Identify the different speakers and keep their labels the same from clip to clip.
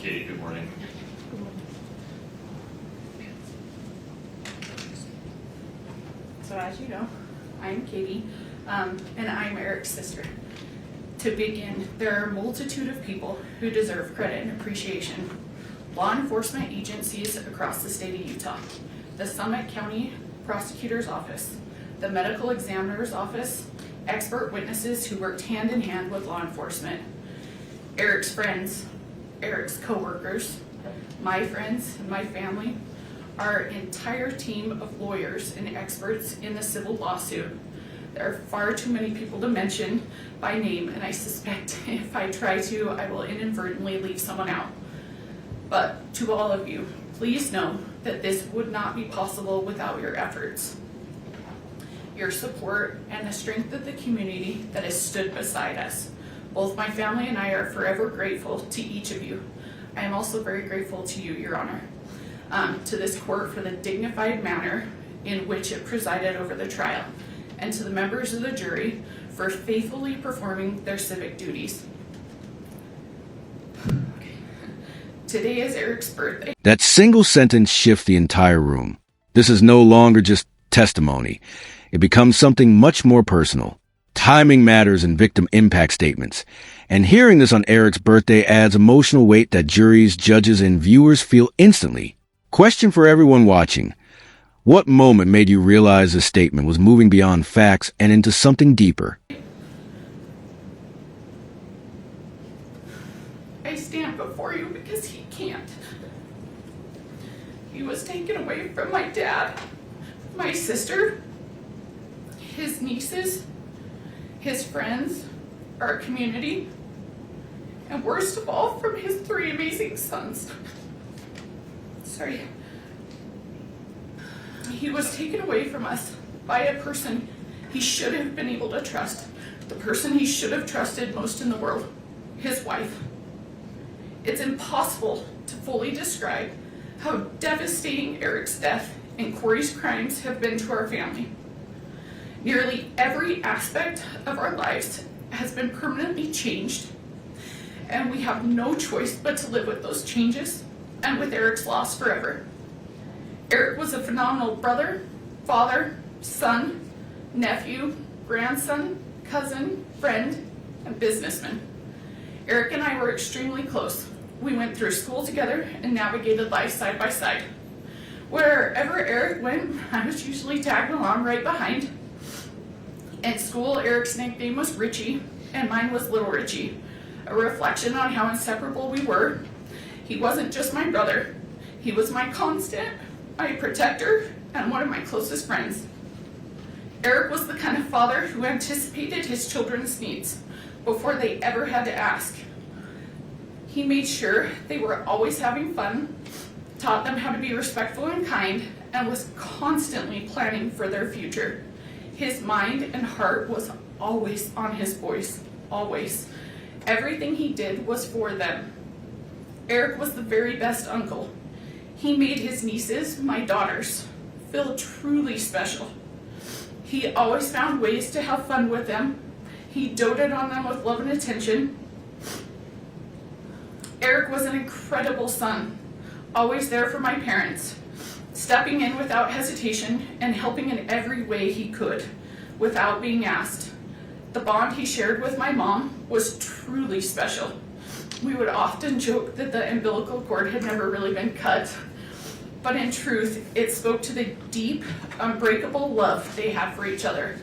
Speaker 1: Katie, good morning.
Speaker 2: So as you know, I'm Katie, and I'm Eric's sister. To begin, there are a multitude of people who deserve credit and appreciation. Law enforcement agencies across the state of Utah, the Summit County Prosecutor's Office, the Medical Examiner's Office, expert witnesses who worked hand in hand with law enforcement, Eric's friends, Eric's co-workers, my friends and my family, our entire team of lawyers and experts in the civil lawsuit. There are far too many people to mention by name, and I suspect if I try to, I will inadvertently leave someone out. But to all of you, please know that this would not be possible without your efforts, your support, and the strength of the community that has stood beside us. Both my family and I are forever grateful to each of you. I am also very grateful to you, Your Honor, to this court for the dignified manner in which it presided over the trial, and to the members of the jury for faithfully performing their civic duties. Today is Eric's birthday.
Speaker 3: That single sentence shifts the entire room. This is no longer just testimony. It becomes something much more personal. Timing matters in victim impact statements. And hearing this on Eric's birthday adds emotional weight that juries, judges, and viewers feel instantly. Question for everyone watching. What moment made you realize this statement was moving beyond facts and into something deeper?
Speaker 2: I stand before you because he can't. He was taken away from my dad, my sister, his nieces, his friends, our community, and worst of all, from his 3 amazing sons. Sorry. He was taken away from us by a person he should have been able to trust, the person he should have trusted most in the world, his wife. It's impossible to fully describe how devastating Eric's death and Kouri's crimes have been to our family. Nearly every aspect of our lives has been permanently changed, and we have no choice but to live with those changes and with Eric's loss forever. Eric was a phenomenal brother, father, son, nephew, grandson, cousin, friend, and businessman. Eric and I were extremely close. We went through school together and navigated life side by side. Wherever Eric went, I was usually tagging along right behind. At school, Eric's nickname was Richie, and mine was Little Richie, a reflection on how inseparable we were. He wasn't just my brother. He was my constant, my protector, and one of my closest friends. Eric was the kind of father who anticipated his children's needs before they ever had to ask. He made sure they were always having fun, taught them how to be respectful and kind, and was constantly planning for their future. His mind and heart was always on his boys, always. Everything he did was for them. Eric was the very best uncle. He made his nieces, my daughters, feel truly special. He always found ways to have fun with them. He doted on them with love and attention. Eric was an incredible son, always there for my parents, stepping in without hesitation and helping in every way he could, without being asked. The bond he shared with my mom was truly special. We would often joke that the umbilical cord had never really been cut, but in truth, it spoke to the deep, unbreakable love they had for each other.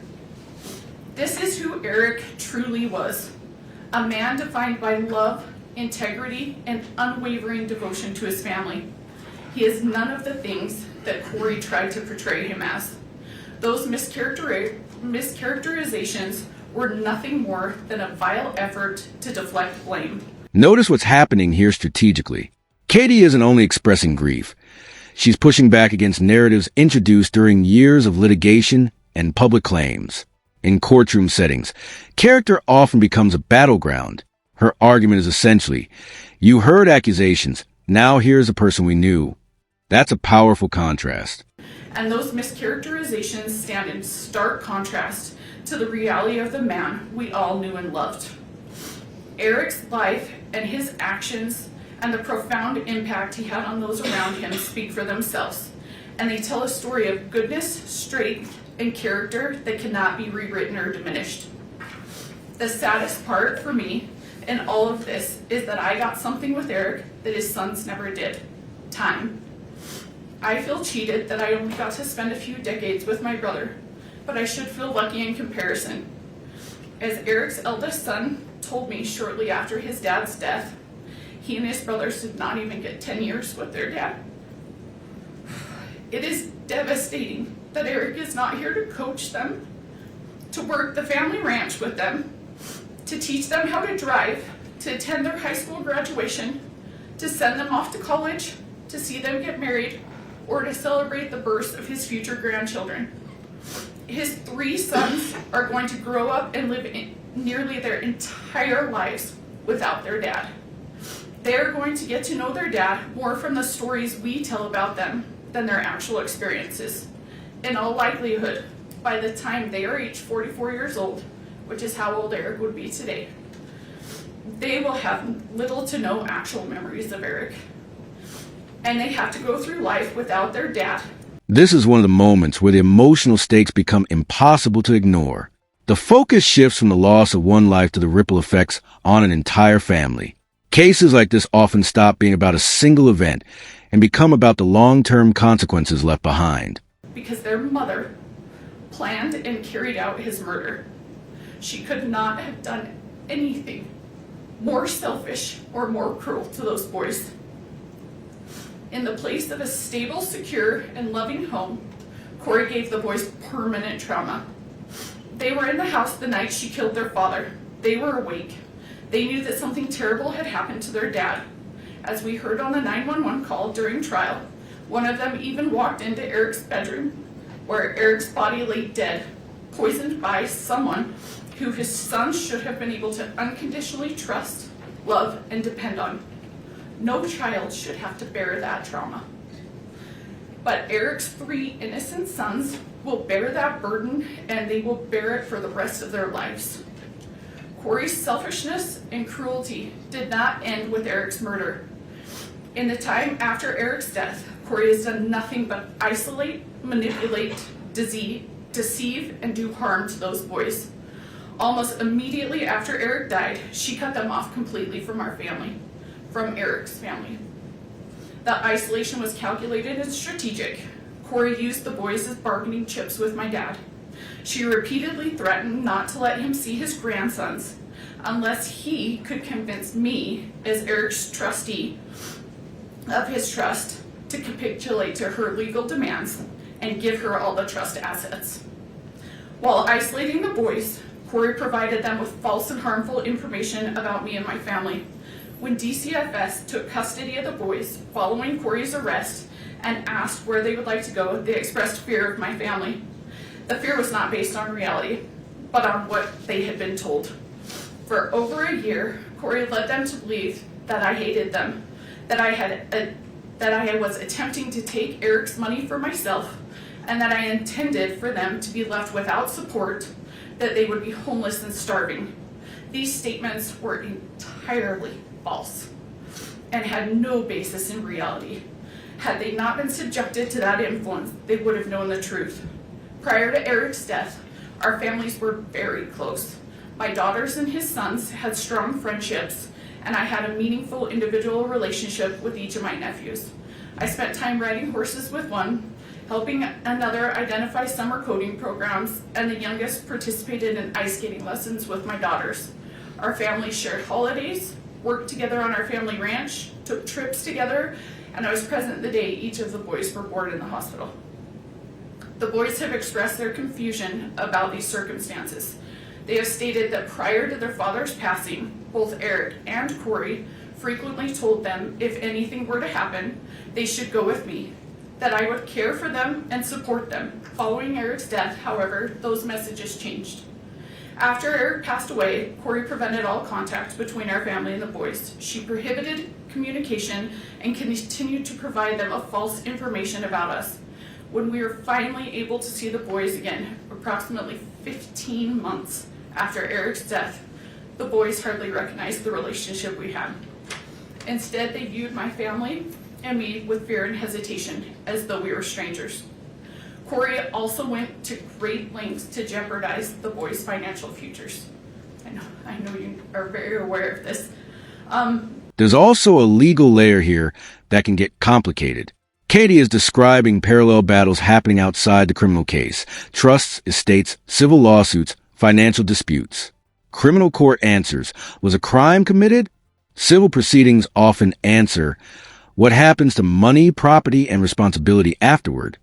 Speaker 2: This is who Eric truly was, a man defined by love, integrity, and unwavering devotion to his family. He is none of the things that Kouri tried to portray him as. Those mischaracterizations were nothing more than a vile effort to deflect blame.
Speaker 3: Notice what's happening here strategically. Katie isn't only expressing grief. She's pushing back against narratives introduced during years of litigation and public claims. In courtroom settings, character often becomes a battleground. Her argument is essentially, you heard accusations, now here's a person we knew. That's a powerful contrast.
Speaker 2: And those mischaracterizations stand in stark contrast to the reality of the man we all knew and loved. Eric's life and his actions and the profound impact he had on those around him speak for themselves, and they tell a story of goodness, strength, and character that cannot be rewritten or diminished. The saddest part for me in all of this is that I got something with Eric that his sons never did: time. I feel cheated that I only got to spend a few decades with my brother, but I should feel lucky in comparison. As Eric's eldest son told me shortly after his dad's death, he and his brothers did not even get 10 years with their dad. It is devastating that Eric is not here to coach them, to work the family ranch with them, to teach them how to drive, to attend their high school graduation, to send them off to college, to see them get married, or to celebrate the birth of his future grandchildren. His 3 sons are going to grow up and live nearly their entire lives without their dad. They're going to get to know their dad more from the stories we tell about them than their actual experiences. In all likelihood, by the time they are each 44 years old, which is how old Eric would be today, they will have little to no actual memories of Eric. And they have to go through life without their dad.
Speaker 3: This is one of the moments where the emotional stakes become impossible to ignore. The focus shifts from the loss of one life to the ripple effects on an entire family. Cases like this often stop being about a single event and become about the long-term consequences left behind.
Speaker 2: Because their mother planned and carried out his murder. She could not have done anything more selfish or more cruel to those boys. In the place of a stable, secure, and loving home, Kouri gave the boys permanent trauma. They were in the house the night she killed their father. They were awake. They knew that something terrible had happened to their dad. As we heard on the 911 call during trial, one of them even walked into Eric's bedroom, where Eric's body lay dead, poisoned by someone who his son should have been able to unconditionally trust, love, and depend on. No child should have to bear that trauma. But Eric's 3 innocent sons will bear that burden, and they will bear it for the rest of their lives. Kouri's selfishness and cruelty did not end with Eric's murder. In the time after Eric's death, Kouri has done nothing but isolate, manipulate, deceive, and do harm to those boys. Almost immediately after Eric died, she cut them off completely from our family, from Eric's family. The isolation was calculated and strategic. Kouri used the boys as bargaining chips with my dad. She repeatedly threatened not to let him see his grandsons unless he could convince me, as Eric's trustee of his trust, to capitulate to her legal demands and give her all the trust assets. While isolating the boys, Kouri provided them with false and harmful information about me and my family. When DCFS took custody of the boys following Kouri's arrest and asked where they would like to go, they expressed fear of my family. The fear was not based on reality, but on what they had been told. For over a year, Kouri led them to believe that I hated them, that I was attempting to take Eric's money for myself, and that I intended for them to be left without support, that they would be homeless and starving. These statements were entirely false and had no basis in reality. Had they not been subjected to that influence, they would have known the truth. Prior to Eric's death, our families were very close. My daughters and his sons had strong friendships, and I had a meaningful individual relationship with each of my nephews. I spent time riding horses with one, helping another identify summer coding programs, and the youngest participated in ice skating lessons with my daughters. Our families shared holidays, worked together on our family ranch, took trips together, and I was present the day each of the boys were born in the hospital. The boys have expressed their confusion about these circumstances. They have stated that prior to their father's passing, both Eric and Kouri frequently told them if anything were to happen, they should go with me, that I would care for them and support them. Following Eric's death, however, those messages changed. After Eric passed away, Kouri prevented all contact between our family and the boys. She prohibited communication and continued to provide them of false information about us. When we were finally able to see the boys again, approximately 15 months after Eric's death, the boys hardly recognized the relationship we had. Instead, they viewed my family and me with fear and hesitation, as though we were strangers. Kouri also went to great lengths to jeopardize the boys' financial futures. I know you are very aware of this.
Speaker 3: There's also a legal layer here that can get complicated. Katie is describing parallel battles happening outside the criminal case: trusts, estates, civil lawsuits, financial disputes. Criminal court answers, was a crime committed? Civil proceedings often answer, what happens to money, property, and responsibility afterward?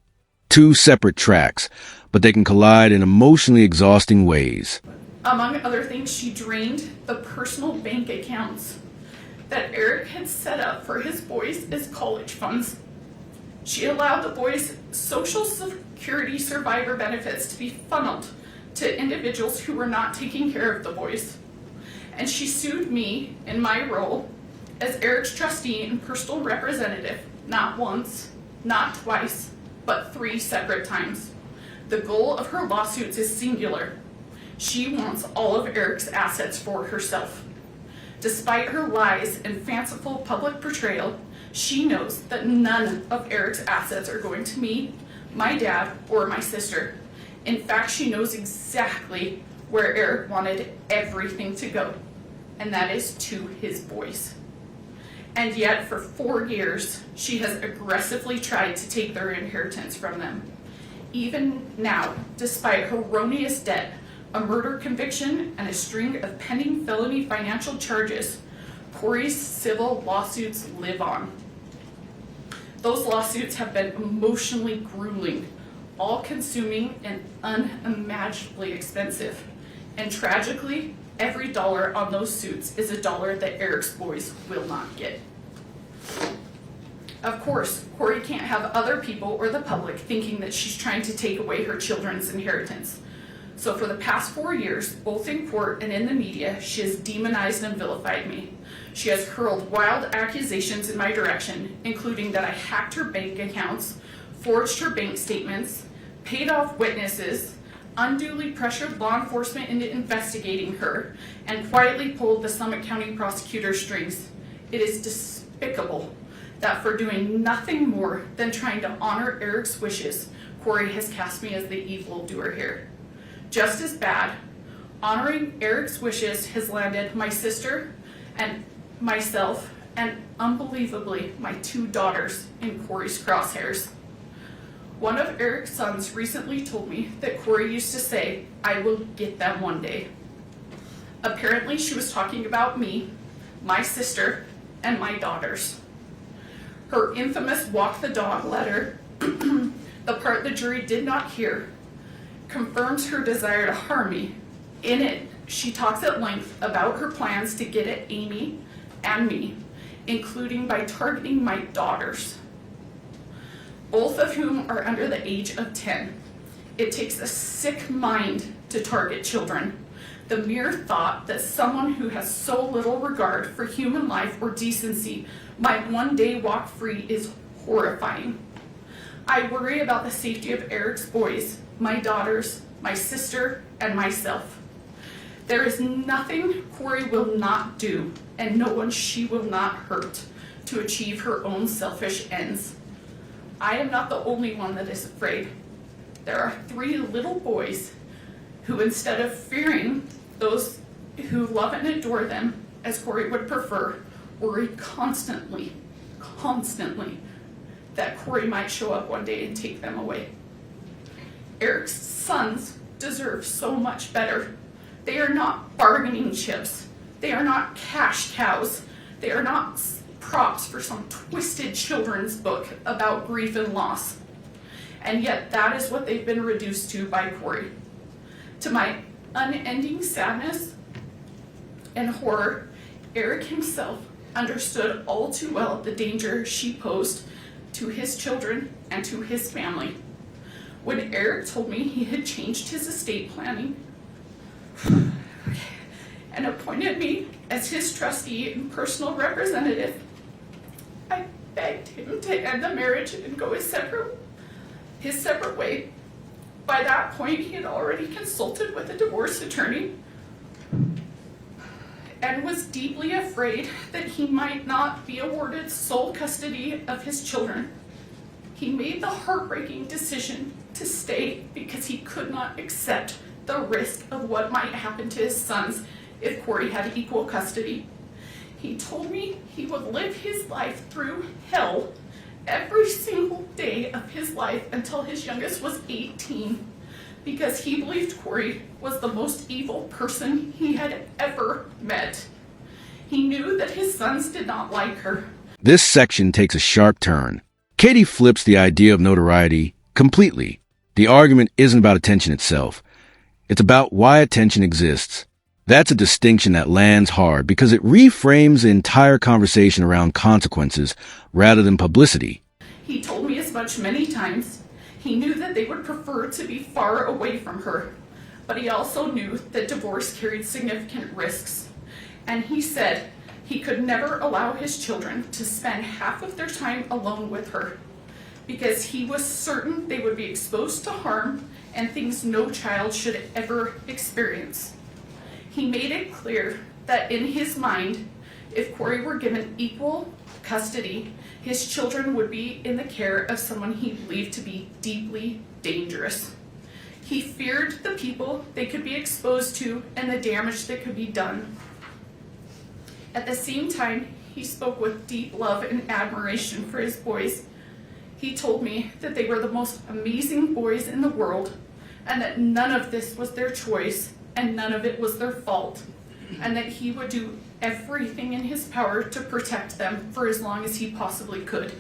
Speaker 3: Two separate tracks, but they can collide in emotionally exhausting ways.
Speaker 2: Among other things, she drained the personal bank accounts that Eric had set up for his boys as college funds. She allowed the boys' Social Security survivor benefits to be funneled to individuals who were not taking care of the boys. And she sued me in my role as Eric's trustee and personal representative, not once, not twice, but 3 separate times. The goal of her lawsuits is singular. She wants all of Eric's assets for herself. Despite her lies and fanciful public portrayal, she knows that none of Eric's assets are going to me, my dad, or my sister. In fact, she knows exactly where Eric wanted everything to go, and that is to his boys. And yet, for 4 years, she has aggressively tried to take their inheritance from them. Even now, despite erroneous debt, a murder conviction, and a string of pending felony financial charges, Kouri's civil lawsuits live on. Those lawsuits have been emotionally grueling, all-consuming, and unimaginably expensive. And tragically, every dollar on those suits is a dollar that Eric's boys will not get. Of course, Kouri can't have other people or the public thinking that she's trying to take away her children's inheritance. So for the past 4 years, both in court and in the media, she has demonized and vilified me. She has hurled wild accusations in my direction, including that I hacked her bank accounts, forged her bank statements, paid off witnesses, unduly pressured law enforcement into investigating her, and quietly pulled the Summit County prosecutor's strings. It is despicable that for doing nothing more than trying to honor Eric's wishes, Kouri has cast me as the evildoer here. Just as bad, honoring Eric's wishes has landed my sister and myself, and unbelievably, my 2 daughters in Kouri's crosshairs. One of Eric's sons recently told me that Kouri used to say, "I will get them one day." Apparently, she was talking about me, my sister, and my daughters. Her infamous walk the dog letter, the part the jury did not hear, confirms her desire to harm me. In it, she talks at length about her plans to get at Amy and me, including by targeting my daughters, both of whom are under the age of 10. It takes a sick mind to target children. The mere thought that someone who has so little regard for human life or decency might one day walk free is horrifying. I worry about the safety of Eric's boys, my daughters, my sister, and myself. There is nothing Kouri will not do, and no one she will not hurt, to achieve her own selfish ends. I am not the only one that is afraid. There are 3 little boys who, instead of fearing those who love and adore them, as Kouri would prefer, worry constantly that Kouri might show up one day and take them away. Eric's sons deserve so much better. They are not bargaining chips. They are not cash cows. They are not props for some twisted children's book about grief and loss. And yet that is what they've been reduced to by Kouri. To my unending sadness and horror, Eric himself understood all too well the danger she posed to his children and to his family. When Eric told me he had changed his estate planning and appointed me as his trustee and personal representative, I begged him to end the marriage and go his separate way. By that point, he had already consulted with a divorce attorney, and was deeply afraid that he might not be awarded sole custody of his children. He made the heartbreaking decision to stay because he could not accept the risk of what might happen to his sons if Kouri had equal custody. He told me he would live his life through hell every single day of his life until his youngest was 18, because he believed Kouri was the most evil person he had ever met. He knew that his sons did not like her.
Speaker 3: This section takes a sharp turn. Katie flips the idea of notoriety completely. The argument isn't about attention itself. It's about why attention exists. That's a distinction that lands hard because it reframes the entire conversation around consequences rather than publicity.
Speaker 2: He told me as much many times. He knew that they would prefer to be far away from her, but he also knew that divorce carried significant risks. And he said he could never allow his children to spend half of their time alone with her, because he was certain they would be exposed to harm and things no child should ever experience. He made it clear that in his mind, if Kouri were given equal custody, his children would be in the care of someone he believed to be deeply dangerous. He feared the people they could be exposed to and the damage that could be done. At the same time, he spoke with deep love and admiration for his boys. He told me that they were the most amazing boys in the world, and that none of this was their choice and none of it was their fault, and that he would do everything in his power to protect them for as long as he possibly could.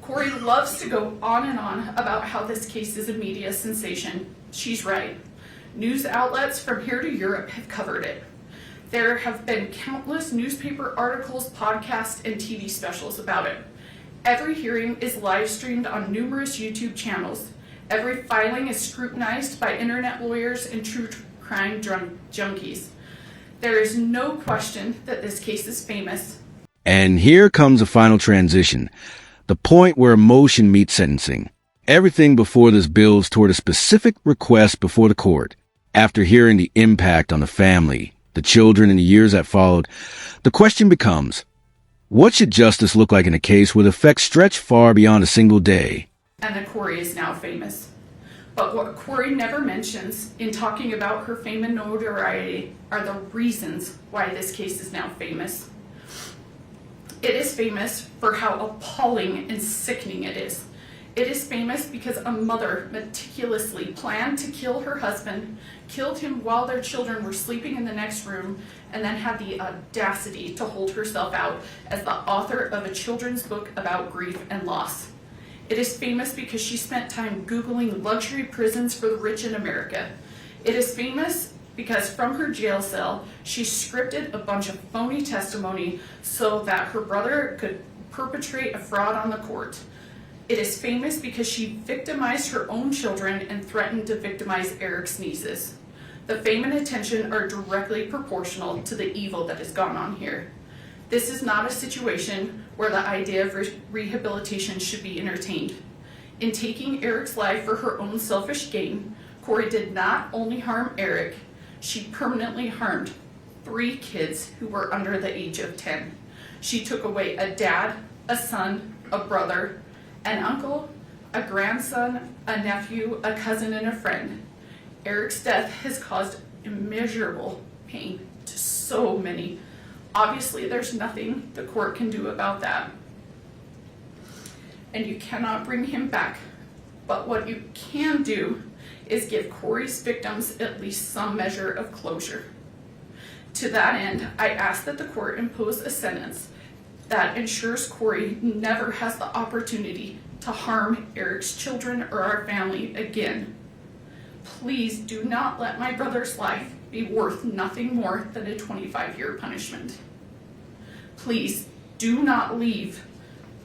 Speaker 2: Kouri loves to go on and on about how this case is a media sensation. She's right. News outlets from here to Europe have covered it. There have been countless newspaper articles, podcasts, and TV specials about it. Every hearing is live streamed on numerous YouTube channels. Every filing is scrutinized by internet lawyers and true crime junkies. There is no question that this case is famous.
Speaker 3: And here comes a final transition, the point where emotion meets sentencing. Everything before this builds toward a specific request before the court. After hearing the impact on the family, the children, and the years that followed, the question becomes, what should justice look like in a case where the effects stretch far beyond a single day?
Speaker 2: And that Kouri is now famous. But what Kouri never mentions in talking about her fame and notoriety are the reasons why this case is now famous. It is famous for how appalling and sickening it is. It is famous because a mother meticulously planned to kill her husband, killed him while their children were sleeping in the next room, and then had the audacity to hold herself out as the author of a children's book about grief and loss. It is famous because she spent time Googling luxury prisons for the rich in America. It is famous because from her jail cell, she scripted a bunch of phony testimony so that her brother could perpetrate a fraud on the court. It is famous because she victimized her own children and threatened to victimize Eric's nieces. The fame and attention are directly proportional to the evil that has gone on here. This is not a situation where the idea of rehabilitation should be entertained. In taking Eric's life for her own selfish gain, Kouri did not only harm Eric, she permanently harmed 3 kids who were under the age of 10. She took away a dad, a son, a brother, an uncle, a grandson, a nephew, a cousin, and a friend. Eric's death has caused immeasurable pain to so many. Obviously, there's nothing the court can do about that. And you cannot bring him back. But what you can do is give Kouri's victims at least some measure of closure. To that end, I ask that the court impose a sentence that ensures Kouri never has the opportunity to harm Eric's children or our family again. Please do not let my brother's life be worth nothing more than a 25-year punishment. Please do not leave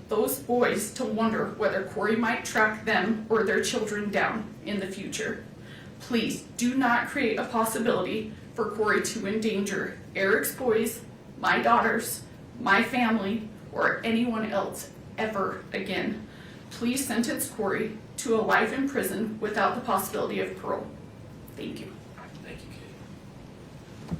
Speaker 2: those boys to wonder whether Kouri might track them or their children down in the future. Please do not create a possibility for Kouri to endanger Eric's boys, my daughters, my family, or anyone else ever again. Please sentence Kouri to a life in prison without the possibility of parole. Thank you.
Speaker 1: Thank you, Katie.